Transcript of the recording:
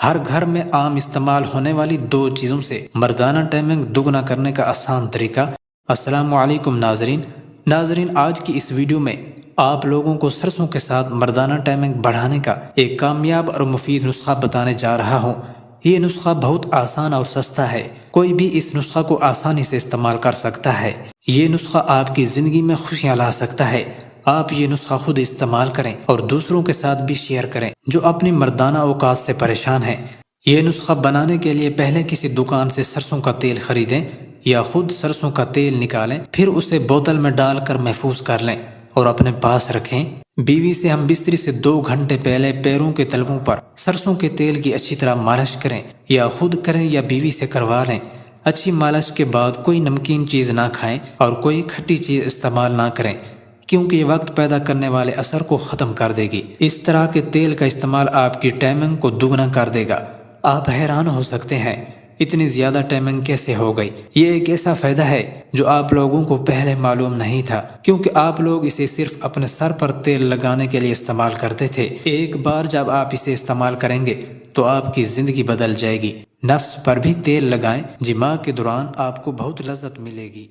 ہر گھر میں عام استعمال ہونے والی دو چیزوں سے مردانہ ٹائمنگ دگنا کرنے کا آسان طریقہ۔ السلام علیکم ناظرین، آج کی اس ویڈیو میں آپ لوگوں کو سرسوں کے ساتھ مردانہ ٹائمنگ بڑھانے کا ایک کامیاب اور مفید نسخہ بتانے جا رہا ہوں۔ یہ نسخہ بہت آسان اور سستا ہے، کوئی بھی اس نسخہ کو آسانی سے استعمال کر سکتا ہے۔ یہ نسخہ آپ کی زندگی میں خوشیاں لا سکتا ہے۔ آپ یہ نسخہ خود استعمال کریں اور دوسروں کے ساتھ بھی شیئر کریں جو اپنی مردانہ اوقات سے پریشان ہیں۔ یہ نسخہ بنانے کے لیے پہلے کسی دکان سے سرسوں کا تیل خریدیں یا خود سرسوں کا تیل نکالیں، پھر اسے بوتل میں ڈال کر محفوظ کر لیں اور اپنے پاس رکھیں۔ بیوی سے ہم بستری سے 2 گھنٹے پہلے پیروں کے تلووں پر سرسوں کے تیل کی اچھی طرح مالش کریں، یا خود کریں یا بیوی سے کروا لیں۔ اچھی مالش کے بعد کوئی نمکین چیز نہ کھائیں اور کوئی کھٹی چیز استعمال نہ کریں، کیونکہ یہ وقت پیدا کرنے والے اثر کو ختم کر دے گی۔ اس طرح کے تیل کا استعمال آپ کی ٹائمنگ کو دگنا کر دے گا۔ آپ حیران ہو سکتے ہیں اتنی زیادہ ٹائمنگ کیسے ہو گئی۔ یہ ایک ایسا فائدہ ہے جو آپ لوگوں کو پہلے معلوم نہیں تھا، کیونکہ آپ لوگ اسے صرف اپنے سر پر تیل لگانے کے لیے استعمال کرتے تھے۔ ایک بار جب آپ اسے استعمال کریں گے تو آپ کی زندگی بدل جائے گی۔ نفس پر بھی تیل لگائیں، جماع کے دوران آپ کو بہت لذت ملے گی۔